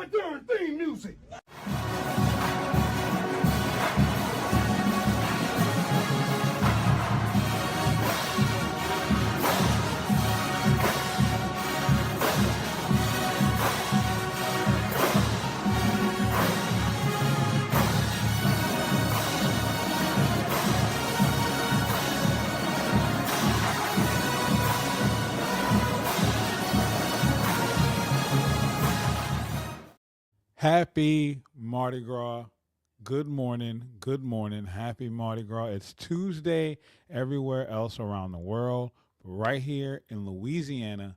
goddamn theme music. Happy Mardi Gras. Good morning. Good morning. Happy Mardi Gras. It's Tuesday everywhere else around the world. But right here in Louisiana,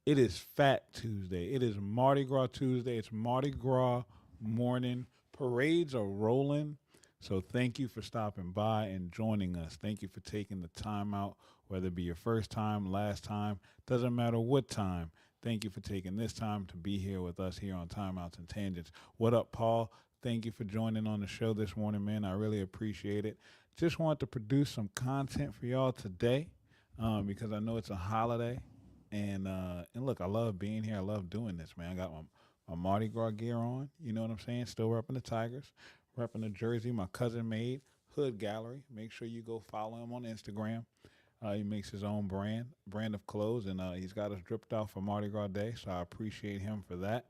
it is Fat Tuesday. It is Mardi Gras Tuesday. It's Mardi Gras morning. Parades are rolling. So thank you for stopping by and joining us. Thank you for taking the time out, whether it be your first time, last time, doesn't matter what time. Thank you for taking this time to be here with us here on Timeouts and Tangents. What up, Paul? Thank you for joining on the show this morning, man. I really appreciate it. Just wanted to produce some content for y'all today because I know it's a holiday. And look, I love being here. I love doing this, man. I got my Mardi Gras gear on. You know what I'm saying? Still repping the Tigers, repping the jersey my cousin made, Hood Gallery. Make sure you go follow him on Instagram. He makes his own brand of clothes, and he's got us dripped out for Mardi Gras Day, so I appreciate him for that.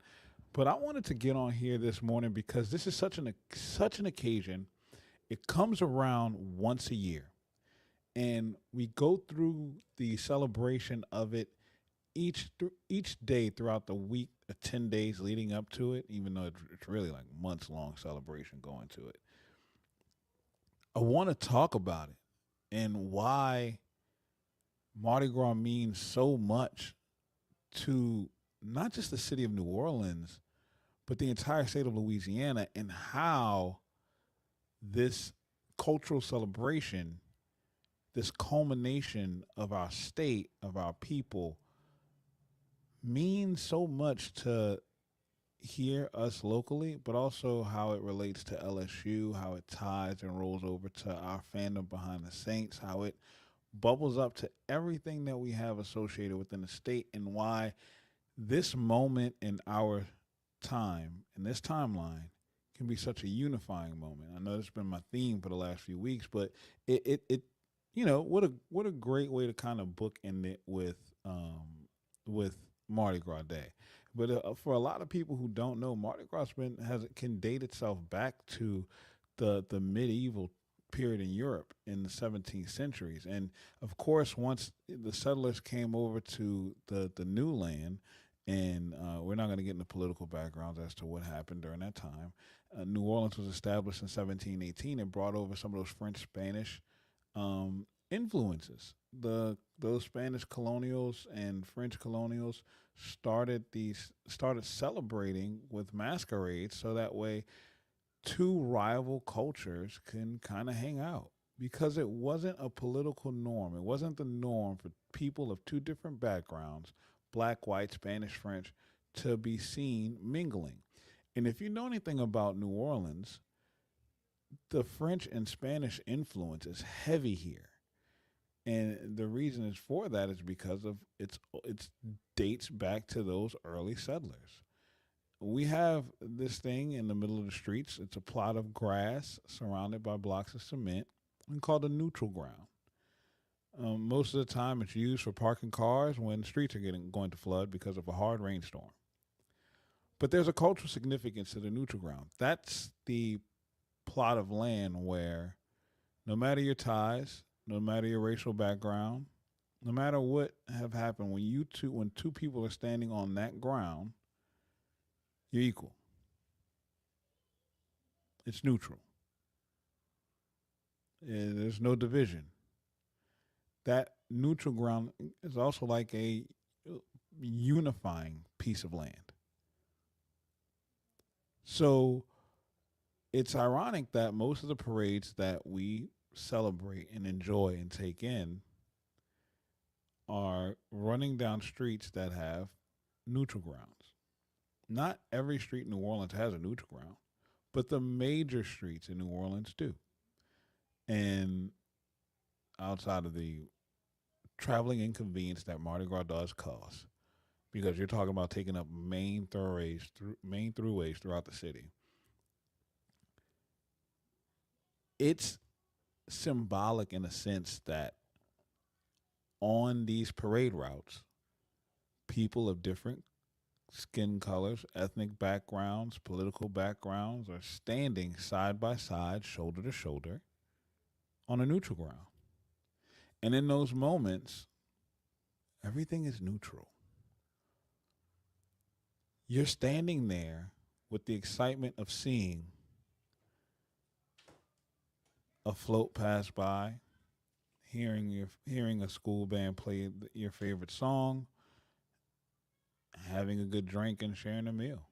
But I wanted to get on here this morning because this is such an occasion. It comes around once a year, and we go through the celebration of it each day throughout the week, 10 days leading up to it, even though it's really like months-long celebration going to it. I want to talk about it and why Mardi Gras means so much to not just the city of New Orleans, but the entire state of Louisiana, and how this cultural celebration, this culmination of our state, of our people, means so much to here, us locally, but also how it relates to LSU, how it ties and rolls over to our fandom behind the Saints, how it bubbles up to everything that we have associated within the state, and why this moment in our time, in this timeline, can be such a unifying moment. I know that's been my theme for the last few weeks, but it what a great way to kind of bookend it with Mardi Gras Day. But for a lot of people who don't know, Mardi Gras can date itself back to the medieval period in Europe in the 17th centuries. And of course, once the settlers came over to the new land, and we're not going to get into political backgrounds as to what happened during that time. New Orleans was established in 1718 and brought over some of those French, Spanish influences. Those Spanish colonials and French colonials started celebrating with masquerades, so that way two rival cultures can kind of hang out, because it wasn't a political norm. It wasn't the norm for people of two different backgrounds, black, white, Spanish, French, to be seen mingling. And if you know anything about New Orleans, the French and Spanish influence is heavy here. And the reason is for that is because of its dates back to those early settlers. We have this thing in the middle of the streets. It's a plot of grass surrounded by blocks of cement and called a neutral ground. Most of the time, it's used for parking cars when streets are going to flood because of a hard rainstorm. But there's a cultural significance to the neutral ground. That's the plot of land where, no matter your ties, no matter your racial background, no matter what have happened, when two people are standing on that ground, you're equal. It's neutral. There's no division. That neutral ground is also like a unifying piece of land. So it's ironic that most of the parades that we celebrate and enjoy and take in are running down streets that have neutral grounds. Not every street in New Orleans has a neutral ground, but the major streets in New Orleans do. And outside of the traveling inconvenience that Mardi Gras does cause, because you're talking about taking up main throughways throughout the city. It's symbolic in a sense that on these parade routes, people of different skin colors, ethnic backgrounds, political backgrounds are standing side by side, shoulder to shoulder, on a neutral ground. And in those moments, everything is neutral. You're standing there with the excitement of seeing a float pass by, hearing a school band play your favorite song, having a good drink and sharing a meal.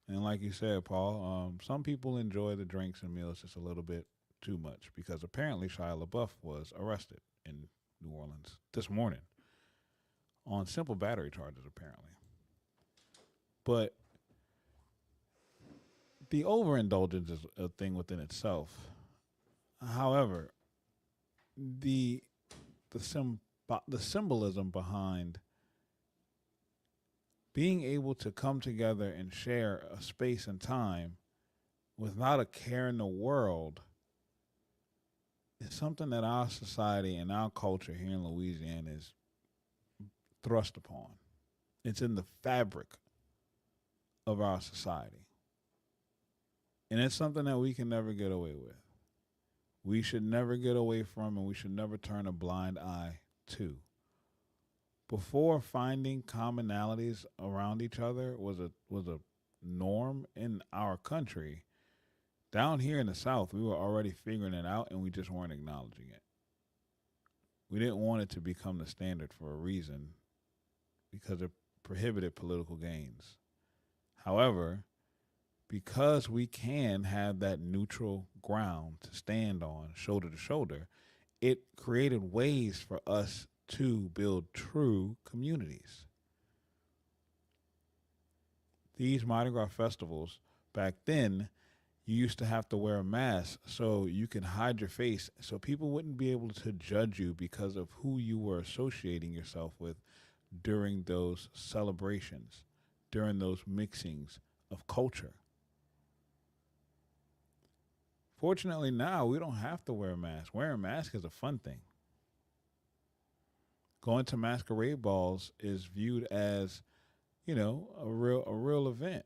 And like you said, Paul, some people enjoy the drinks and meals just a little bit too much because apparently Shia LaBeouf was arrested in New Orleans this morning on simple battery charges, apparently. But the overindulgence is a thing within itself. However, the the sim the symbolism behind being able to come together and share a space and time without a care in the world is something that our society and our culture here in Louisiana is thrust upon. It's in the fabric of our society. And it's something that we can never get away with. We should never get away from, and we should never turn a blind eye to. Before finding commonalities around each other was a norm in our country, down here in the South, we were already figuring it out and we just weren't acknowledging it. We didn't want it to become the standard for a reason because it prohibited political gains. However, because we can have that neutral ground to stand on, shoulder to shoulder, it created ways for us to build true communities. These Mardi Gras festivals, back then, you used to have to wear a mask so you could hide your face so people wouldn't be able to judge you because of who you were associating yourself with during those celebrations, during those mixings of culture. Fortunately, now we don't have to wear a mask. Wearing a mask is a fun thing. Going to masquerade balls is viewed as, a real event.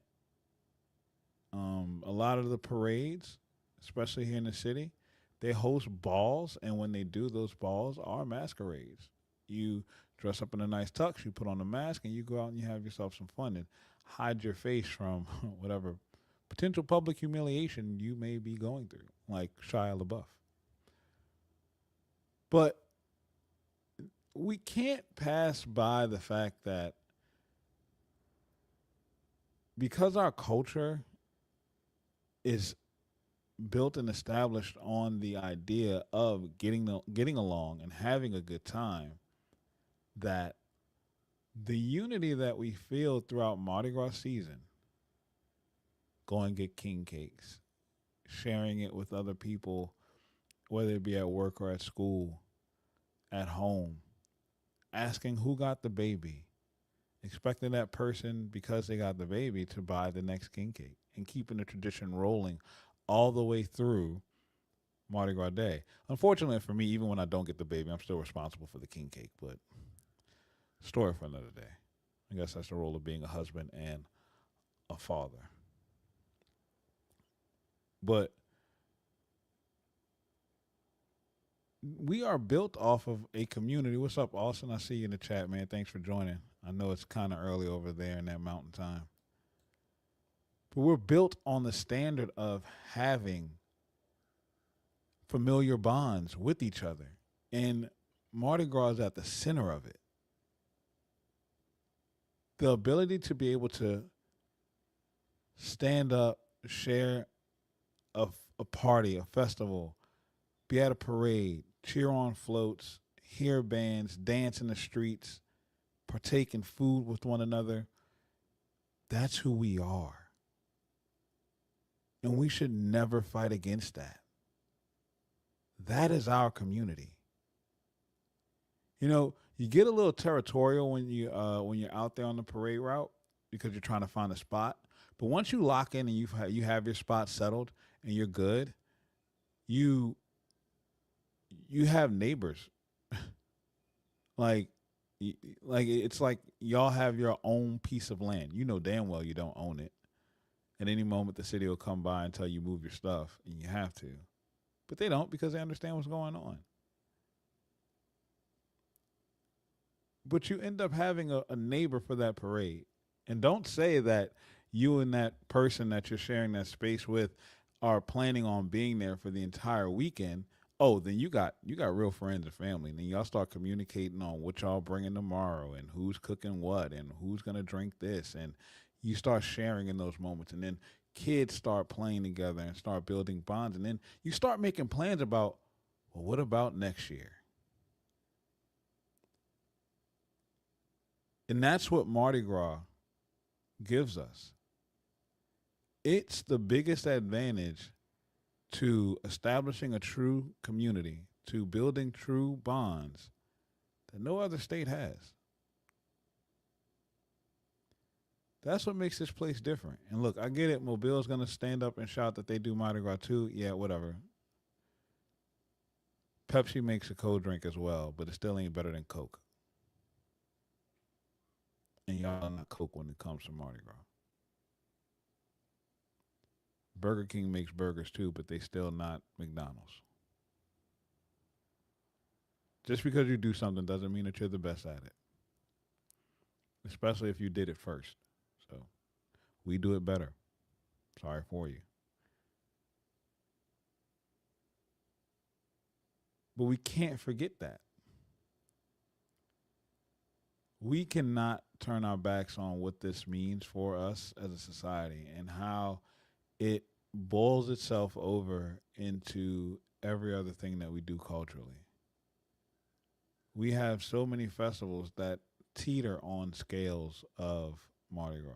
A lot of the parades, especially here in the city, they host balls, and when they do, those balls are masquerades. You dress up in a nice tux, you put on a mask, and you go out and you have yourself some fun and hide your face from whatever potential public humiliation you may be going through, like Shia LaBeouf. But we can't pass by the fact that because our culture is built and established on the idea of getting along and having a good time, that the unity that we feel throughout Mardi Gras season, going get king cakes, sharing it with other people, whether it be at work or at school, at home, asking who got the baby, expecting that person, because they got the baby, to buy the next king cake, and keeping the tradition rolling all the way through Mardi Gras Day. Unfortunately for me, even when I don't get the baby, I'm still responsible for the king cake, but story for another day. I guess that's the role of being a husband and a father. But we are built off of a community. What's up, Austin? I see you in the chat, man. Thanks for joining. I know it's kind of early over there in that mountain time. But we're built on the standard of having familiar bonds with each other. And Mardi Gras is at the center of it. The ability to be able to stand up, share a party, a festival, be at a parade, cheer on floats, hear bands, dance in the streets, partake in food with one another. That's who we are. And we should never fight against that. That is our community. You get a little territorial when you're out there on the parade route because you're trying to find a spot. But once you lock in and you have your spot settled and you're good, you you have neighbors. like it's like y'all have your own piece of land. You know damn well you don't own it. At any moment the city will come by and tell you move your stuff and you have to. But they don't because they understand what's going on. But you end up having a neighbor for that parade. And don't say that you and that person that you're sharing that space with are planning on being there for the entire weekend. Oh, then you got real friends and family. And then y'all start communicating on what y'all bringing tomorrow and who's cooking what and who's gonna drink this, and you start sharing in those moments. And then kids start playing together and start building bonds. And then you start making plans about, well, what about next year? And that's what Mardi Gras gives us. It's the biggest advantage to establishing a true community, to building true bonds that no other state has. That's what makes this place different. And look, I get it. Mobile's going to stand up and shout that they do Mardi Gras too. Yeah, whatever. Pepsi makes a cold drink as well, but it still ain't better than Coke. And y'all are not Coke when it comes to Mardi Gras. Burger King makes burgers too, but they still not McDonald's. Just because you do something doesn't mean that you're the best at it, especially if you did it first. So we do it better. Sorry for you. But we can't forget that. We cannot turn our backs on what this means for us as a society and how it boils itself over into every other thing that we do culturally. We have so many festivals that teeter on scales of Mardi Gras.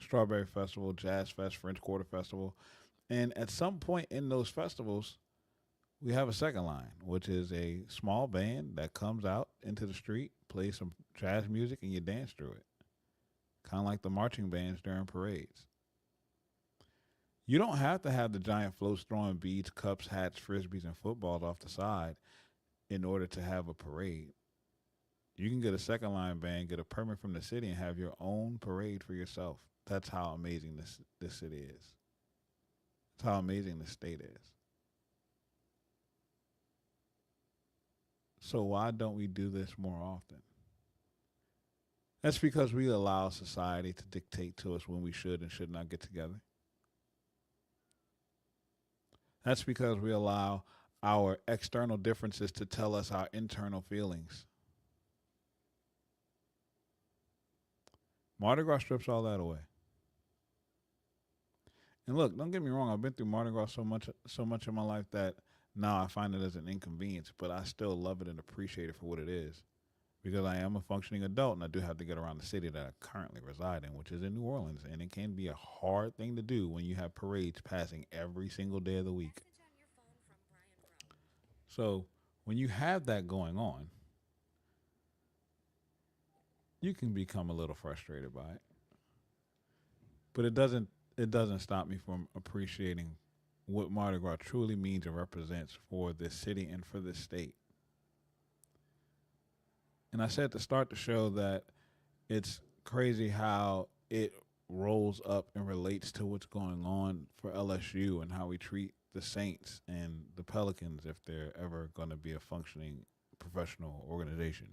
Strawberry Festival, Jazz Fest, French Quarter Festival. And at some point in those festivals, we have a second line, which is a small band that comes out into the street, plays some jazz music, and you dance through it. Kind of like the marching bands during parades. You don't have to have the giant floats throwing beads, cups, hats, frisbees, and footballs off the side in order to have a parade. You can get a second line band, get a permit from the city, and have your own parade for yourself. That's how amazing this city is. That's how amazing this state is. So why don't we do this more often? That's because we allow society to dictate to us when we should and should not get together. That's because we allow our external differences to tell us our internal feelings. Mardi Gras strips all that away. And look, don't get me wrong, I've been through Mardi Gras so much in my life that now I find it as an inconvenience, but I still love it and appreciate it for what it is. Because I am a functioning adult and I do have to get around the city that I currently reside in, which is in New Orleans. And it can be a hard thing to do when you have parades passing every single day of the week. So when you have that going on, you can become a little frustrated by it. But it doesn't stop me from appreciating what Mardi Gras truly means and represents for this city and for this state. And I said to start the show that it's crazy how it rolls up and relates to what's going on for LSU and how we treat the Saints and the Pelicans if they're ever going to be a functioning professional organization.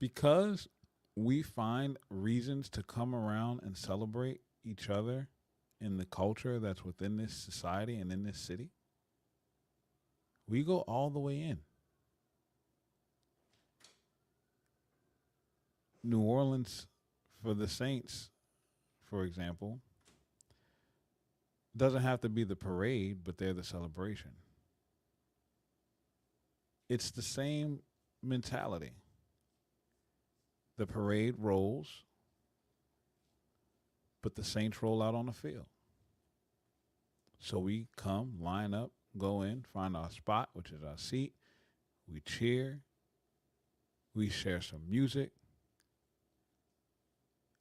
Because we find reasons to come around and celebrate each other in the culture that's within this society and in this city, we go all the way in. New Orleans for the Saints, for example, doesn't have to be the parade, but they're the celebration. It's the same mentality. The parade rolls, but the Saints roll out on the field. So we come, line up, go in, find our spot, which is our seat. we cheer, we share some music,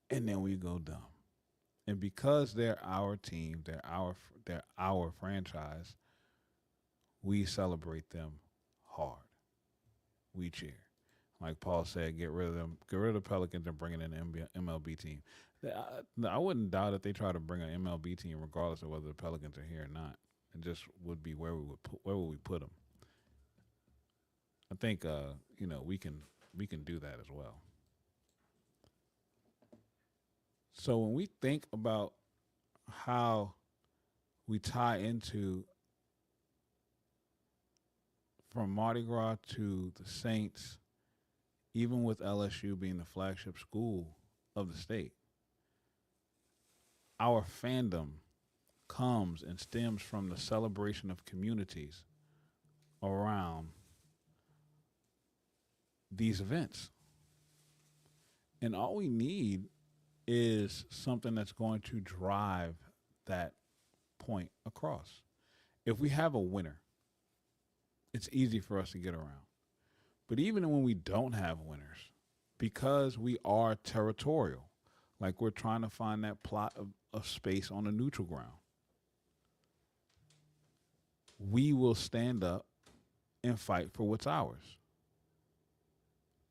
and then we go dumb. And because they're our team, they're our franchise, we celebrate them hard. We cheer. Like Paul said, get rid of them, get rid of the Pelicans and bring in an MLB team. I wouldn't doubt if they try to bring an MLB team, regardless of whether the Pelicans are here or not. It just would be where would we put them. I think we can do that as well. So when we think about how we tie into from Mardi Gras to the Saints, even with LSU being the flagship school of the state, our fandom comes and stems from the celebration of communities around these events. And all we need is something that's going to drive that point across. If we have a winner, it's easy for us to get around. But even when we don't have winners, because we are territorial, like we're trying to find that plot of space on a neutral ground, we will stand up and fight for what's ours.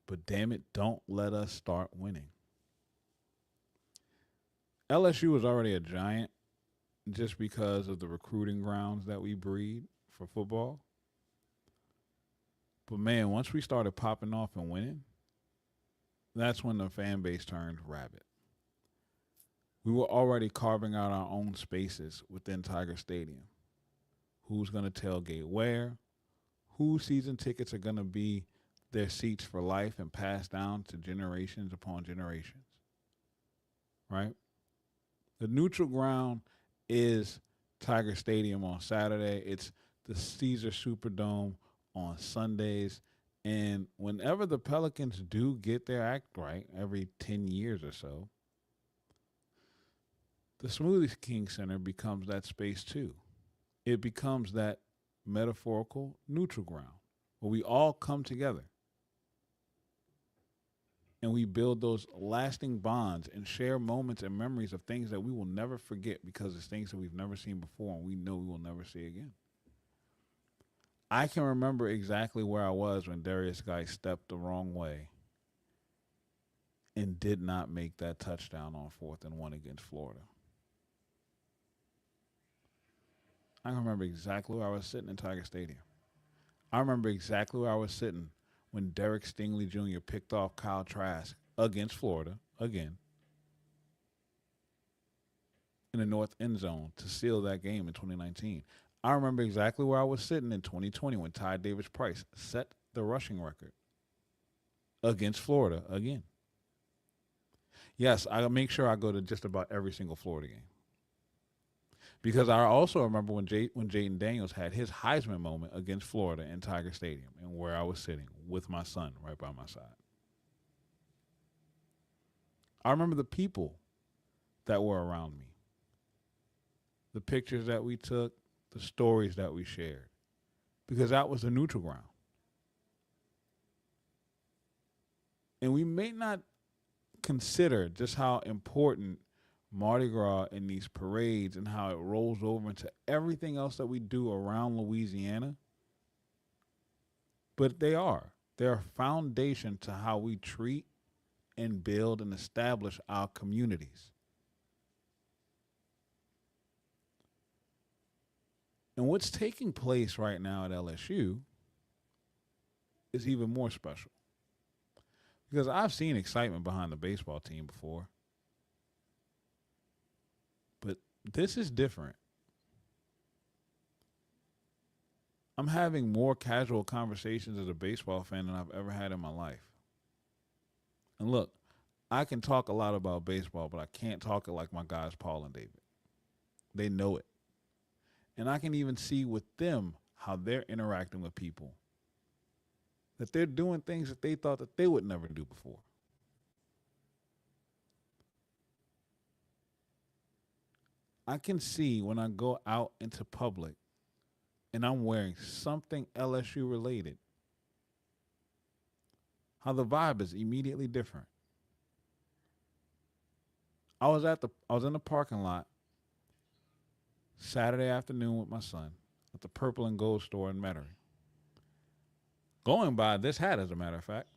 But damn it, don't let us start winning. LSU is already a giant just because of the recruiting grounds that we breed for football. But man, once we started popping off and winning, that's when the fan base turned rabid. We were already carving out our own spaces within Tiger Stadium. Who's going to tailgate where? Whose season tickets are going to be their seats for life and passed down to generations upon generations, right? The neutral ground is Tiger Stadium on Saturday. It's the Caesar Superdome on Sundays. And whenever the Pelicans do get their act right, every 10 years or so, the Smoothie King Center becomes that space too. It becomes that metaphorical neutral ground where we all come together and we build those lasting bonds and share moments and memories of things that we will never forget because it's things that we've never seen before and we know we will never see again. I can remember exactly where I was when Darius Guy stepped the wrong way and did not make that touchdown on 4th and 1 against Florida. I can remember exactly where I was sitting in Tiger Stadium. I remember exactly where I was sitting when Derek Stingley Jr. picked off Kyle Trask against Florida again in the north end zone to seal that game in 2019. I remember exactly where I was sitting in 2020 when Ty Davis Price set the rushing record against Florida again. Yes, I make sure I go to just about every single Florida game. Because I also remember when Jaden Daniels had his Heisman moment against Florida in Tiger Stadium and where I was sitting with my son right by my side. I remember the people that were around me, the pictures that we took, the stories that we shared, because that was the neutral ground. And we may not consider just how important Mardi Gras and these parades and how it rolls over into everything else that we do around Louisiana. But they are. They're a foundation to how we treat and build and establish our communities. And what's taking place right now at LSU is even more special. Because I've seen excitement behind the baseball team before. But this is different. I'm having more casual conversations as a baseball fan than I've ever had in my life. And look, I can talk a lot about baseball, but I can't talk it like my guys Paul and David. They know it. And I can even see with them how they're interacting with people, that they're doing things that they thought that they would never do before. I can see when I go out into public and I'm wearing something LSU related, how the vibe is immediately different. I was in the parking lot Saturday afternoon with my son at the Purple and Gold store in Metairie. Going by this hat, as a matter of fact,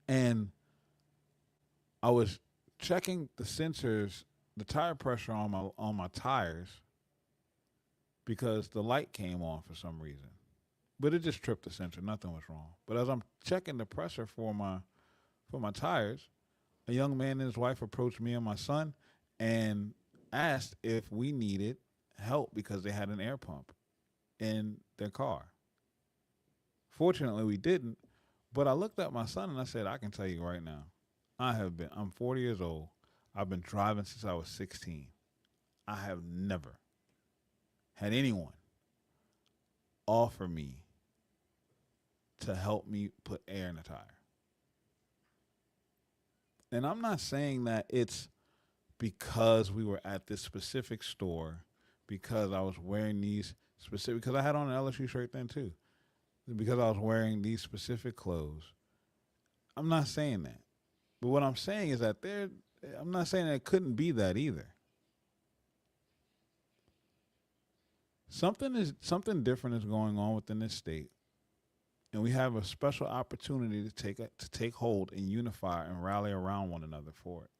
and I was checking the sensors, the tire pressure on my tires because the light came on for some reason. But it just tripped the sensor. Nothing was wrong. But as I'm checking the pressure for my tires, a young man and his wife approached me and my son and asked if we needed help because they had an air pump in their car. Fortunately, we didn't. But I looked at my son and I said, I can tell you right now, I'm 40 years old. I've been driving since I was 16. I have never had anyone offer me to help me put air in a tire. And I'm not saying that it's because we were at this specific store, because I was wearing these specific, because I had on an LSU shirt then too, because I was wearing these specific clothes. I'm not saying that. But what I'm saying is that I'm not saying that it couldn't be that either. Something different is going on within this state, and we have a special opportunity to take hold and unify and rally around one another for it,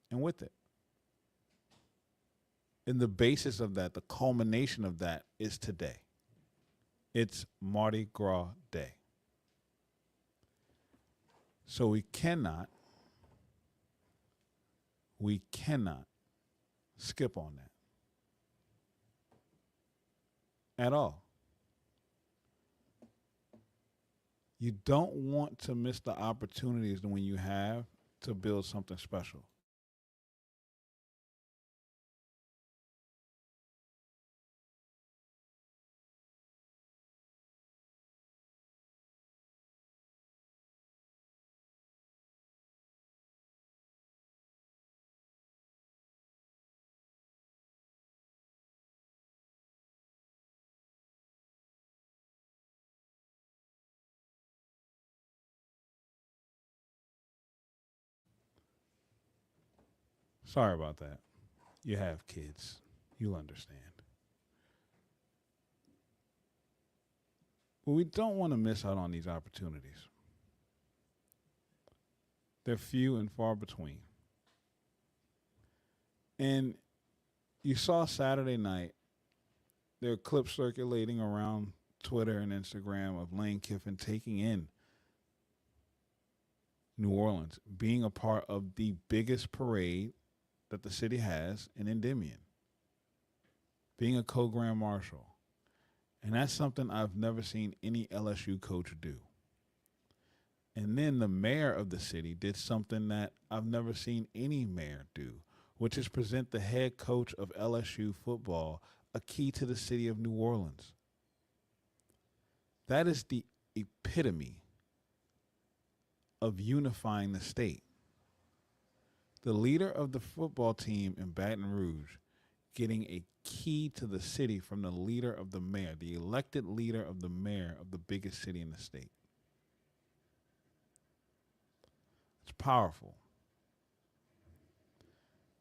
and with it. And the basis of that, the culmination of that, is today. It's Mardi Gras Day, so we cannot skip on that at all. You don't want to miss the opportunities when you have to build something special. Sorry about that. You have kids. You'll understand. But we don't want to miss out on these opportunities. They're few and far between. And you saw Saturday night, there are clips circulating around Twitter and Instagram of Lane Kiffin taking in New Orleans, being a part of the biggest parade that the city has in Endymion, being a co-grand marshal. And that's something I've never seen any LSU coach do. And then the mayor of the city did something that I've never seen any mayor do, which is present the head coach of LSU football a key to the city of New Orleans. That is the epitome of unifying the state. The leader of the football team in Baton Rouge getting a key to the city from the leader of the mayor, the elected leader of the mayor of the biggest city in the state. It's powerful.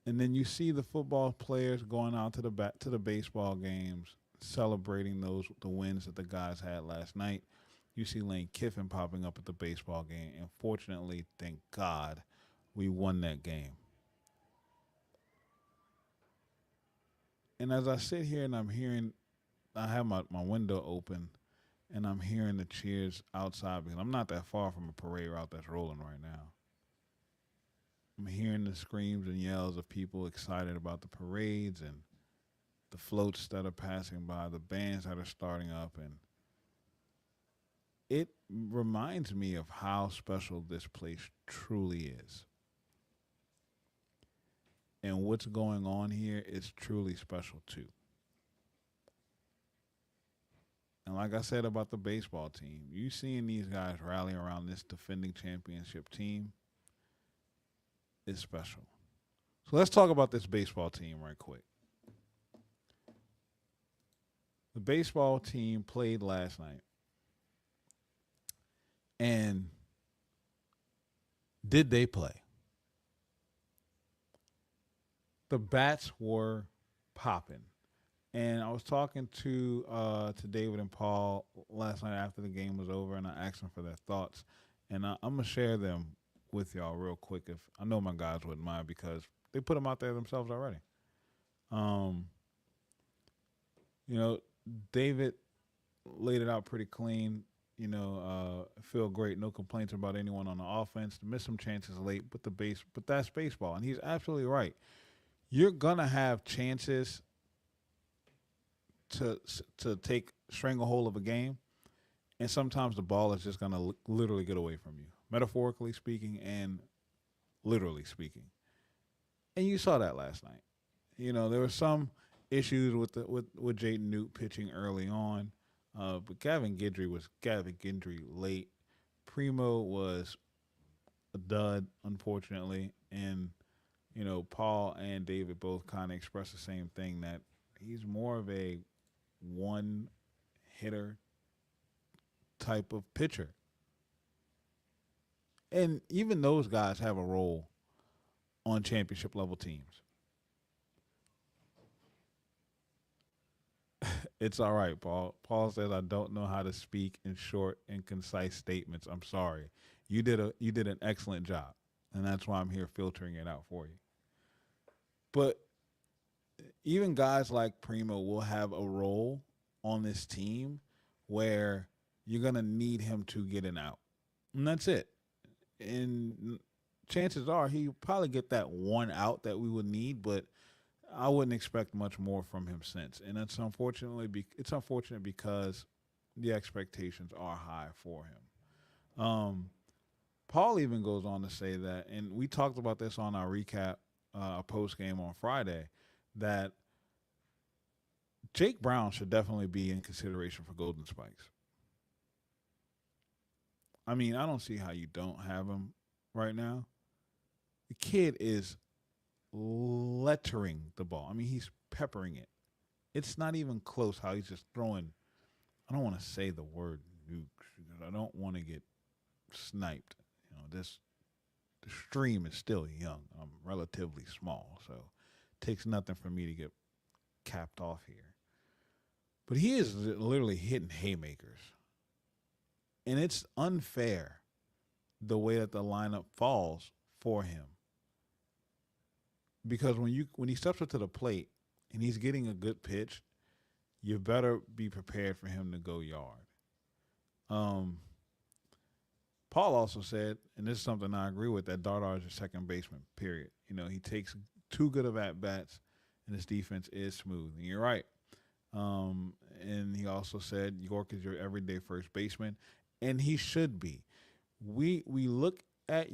And then you see the football players going out to the baseball games, celebrating the wins that the guys had last night. You see Lane Kiffin popping up at the baseball game, and fortunately, thank God, we won that game. And as I sit here and I have my window open, and I'm hearing the cheers outside because I'm not that far from a parade route that's rolling right now. I'm hearing the screams and yells of people excited about the parades and the floats that are passing by, the bands that are starting up, and it reminds me of how special this place truly is. And what's going on here is truly special too. And like I said about the baseball team, you seeing these guys rally around this defending championship team is special. So let's talk about this baseball team right quick. The baseball team played last night, and Did they play? The bats were popping. And I was talking to David and Paul last night after the game was over, and I asked them for their thoughts, and I'm gonna share them with y'all real quick. If I know my guys wouldn't mind because they put them out there themselves already. Um, you know, David laid it out pretty clean. Feel great, no complaints about anyone on the offense. Missed some chances late, but that's baseball, and he's absolutely right. You're gonna have chances to take stranglehold of a game, and sometimes the ball is just gonna literally get away from you, metaphorically speaking and literally speaking. And you saw that last night. There were some issues with Jaden Newt pitching early on, but Gavin Gidry was Gavin Gidry late. Primo was a dud, unfortunately, and Paul and David both kind of expressed the same thing that he's more of a one hitter type of pitcher. And even those guys have a role on championship level teams. It's all right, Paul. Paul says I don't know how to speak in short and concise statements. I'm sorry. You did an excellent job. And that's why I'm here filtering it out for you. But even guys like Primo will have a role on this team where you're going to need him to get an out. And that's it. And chances are he'll probably get that one out that we would need, but I wouldn't expect much more from him since. And it's unfortunate because the expectations are high for him. Paul even goes on to say that, and we talked about this on our recap, post game on Friday, that Jake Brown should definitely be in consideration for Golden Spikes. I mean, I don't see how you don't have him right now. The kid is lettering the ball. I mean, he's peppering it. It's not even close how he's just throwing. I don't want to say the word nukes because I don't want to get sniped. This the stream is still young. I'm relatively small, so it takes nothing for me to get capped off here. But he is literally hitting haymakers, and it's unfair the way that the lineup falls for him because when he steps up to the plate and he's getting a good pitch, you better be prepared for him to go yard. Um, Paul also said, and this is something I agree with, that Dardar is your second baseman. Period. He takes too good of at bats, and his defense is smooth. And you're right. And he also said York is your everyday first baseman, and he should be. We look at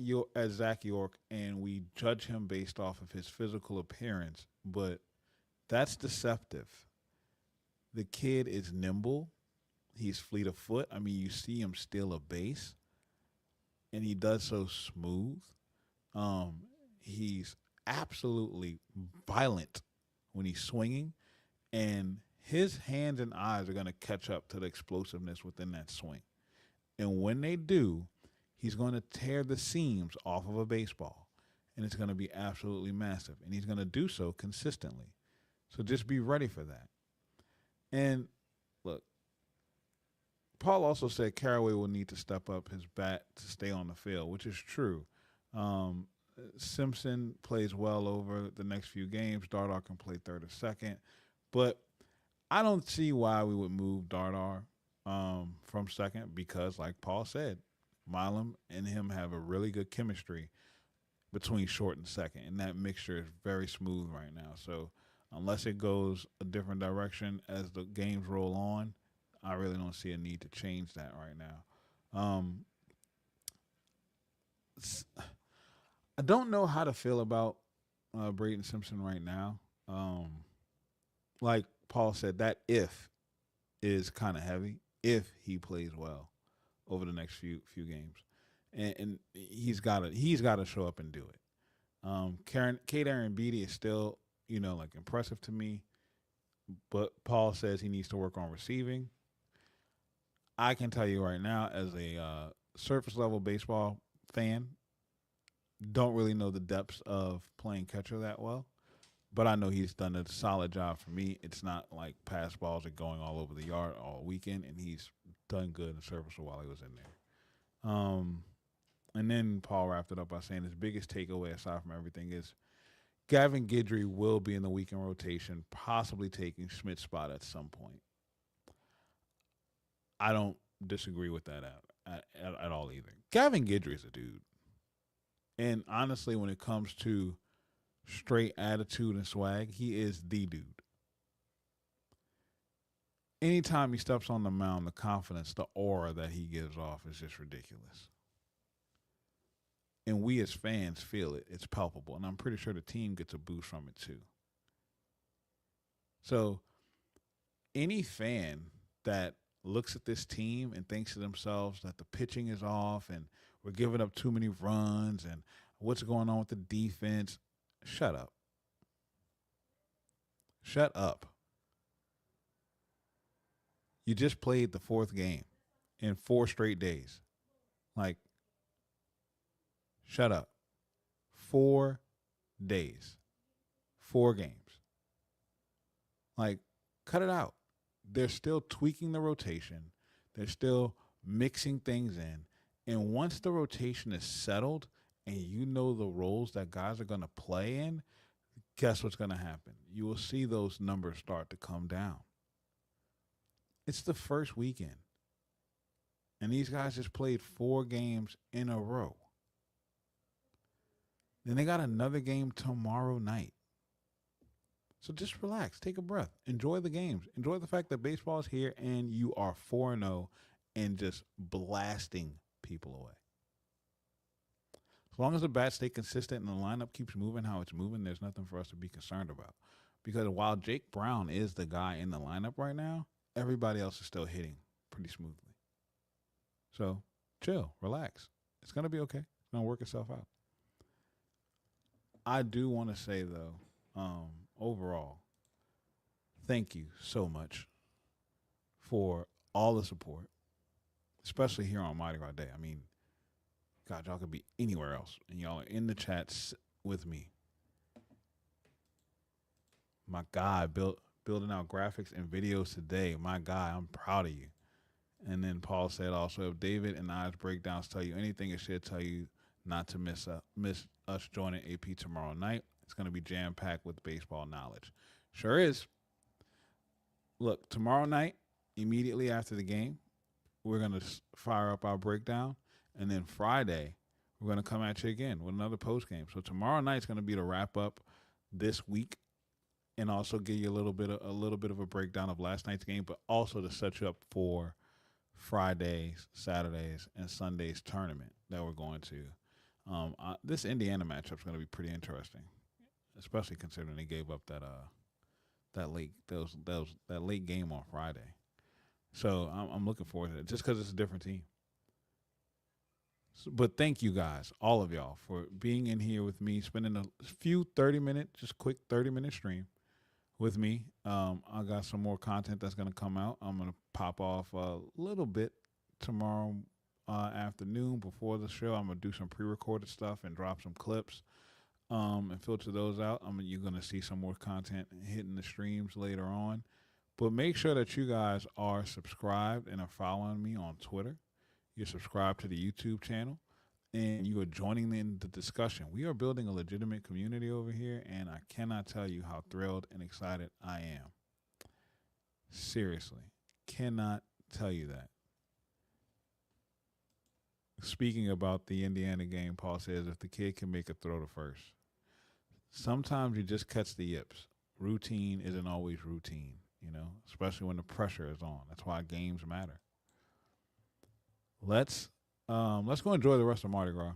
Zach York and we judge him based off of his physical appearance, but that's deceptive. The kid is nimble. He's fleet of foot. I mean, you see him steal a base, and he does so smooth. He's absolutely violent when he's swinging, and his hands and eyes are going to catch up to the explosiveness within that swing. And when they do, he's going to tear the seams off of a baseball, and it's going to be absolutely massive. And he's going to do so consistently. So just be ready for that. And look, Paul also said Caraway will need to step up his bat to stay on the field, which is true. Um, Simpson plays well over the next few games. Dardar can play third or second. But I don't see why we would move Dardar from second because, like Paul said, Milam and him have a really good chemistry between short and second, and that mixture is very smooth right now. So unless it goes a different direction as the games roll on, I really don't see a need to change that right now. I don't know how to feel about Braden Simpson right now. Like Paul said, that if is kind of heavy if he plays well over the next few games, and he's got to show up and do it. Kate Aaron Beatty is still like impressive to me, but Paul says he needs to work on receiving. I can tell you right now, as a surface level baseball fan, don't really know the depths of playing catcher that well, but I know he's done a solid job for me. It's not like pass balls are going all over the yard all weekend, and he's done good and serviceable while he was in there. And then Paul wrapped it up by saying his biggest takeaway, aside from everything, is Gavin Guidry will be in the weekend rotation, possibly taking Schmidt's spot at some point. I don't disagree with that at all either. Gavin Guidry is a dude. And honestly, when it comes to straight attitude and swag, he is the dude. Anytime he steps on the mound, the confidence, the aura that he gives off is just ridiculous. And we as fans feel it. It's palpable. And I'm pretty sure the team gets a boost from it too. So any fan that looks at this team and thinks to themselves that the pitching is off and we're giving up too many runs and what's going on with the defense, shut up. Shut up. You just played the fourth game in 4 straight days. Like, shut up. 4 days. 4 games. Like, cut it out. They're still tweaking the rotation. They're still mixing things in. And once the rotation is settled and you know the roles that guys are going to play in, guess what's going to happen? You will see those numbers start to come down. It's the first weekend. And these guys just played 4 games in a row. Then they got another game tomorrow night. So just relax, take a breath, enjoy the games, enjoy the fact that baseball is here and you are 4-0 and just blasting people away. As long as the bats stay consistent and the lineup keeps moving how it's moving, there's nothing for us to be concerned about. Because while Jake Brown is the guy in the lineup right now, everybody else is still hitting pretty smoothly. So chill, relax. It's going to be okay. It's going to work itself out. I do want to say, though, overall, thank you so much for all the support, especially here on Mardi Gras Day. I mean, God, y'all could be anywhere else, and y'all are in the chats with me. My guy building out graphics and videos today. My guy, I'm proud of you. And then Paul said also, if David and I's breakdowns tell you anything, it should tell you not to miss us joining AP tomorrow night. It's going to be jam-packed with baseball knowledge. Sure is. Look, tomorrow night, immediately after the game, we're going to fire up our breakdown. And then Friday, we're going to come at you again with another post-game. So tomorrow night is going to be to wrap up this week and also give you a little bit of a breakdown of last night's game, but also to set you up for Fridays, Saturdays, and Sundays tournament that we're going to. This Indiana matchup is going to be pretty interesting, especially considering they gave up that late game on Friday. So I'm looking forward to it just because it's a different team. But thank you guys, all of y'all, for being in here with me, spending a few 30-minute, just quick 30-minute stream with me. I got some more content that's going to come out. I'm going to pop off a little bit tomorrow afternoon before the show. I'm going to do some pre-recorded stuff and drop some clips and filter those out. You're going to see some more content hitting the streams later on. But make sure that you guys are subscribed and are following me on Twitter. You're subscribed to the YouTube channel, and you are joining in the discussion. We are building a legitimate community over here, and I cannot tell you how thrilled and excited I am. Seriously, cannot tell you that. Speaking about the Indiana game, Paul says, if the kid can make a throw to first. Sometimes you just catch the yips. Routine isn't always routine, especially when the pressure is on. That's why games matter. Let's go enjoy the rest of Mardi Gras.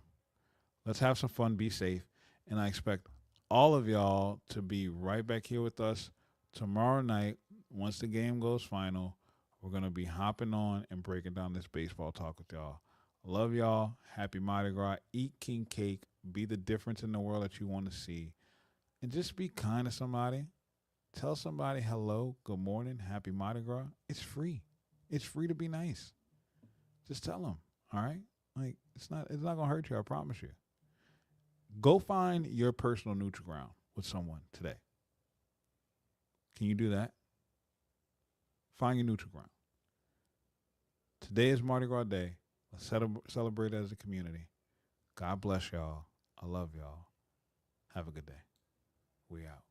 Let's have some fun, be safe, and I expect all of y'all to be right back here with us tomorrow night. Once the game goes final, we're going to be hopping on and breaking down this baseball talk with y'all. Love y'all. Happy Mardi Gras. Eat king cake. Be the difference in the world that you want to see. And just be kind to somebody. Tell somebody hello, good morning, happy Mardi Gras. It's free. It's free to be nice. Just tell them, all right? Like, it's not going to hurt you, I promise you. Go find your personal neutral ground with someone today. Can you do that? Find your neutral ground. Today is Mardi Gras Day. Let's celebrate as a community. God bless y'all. I love y'all. Have a good day. We out.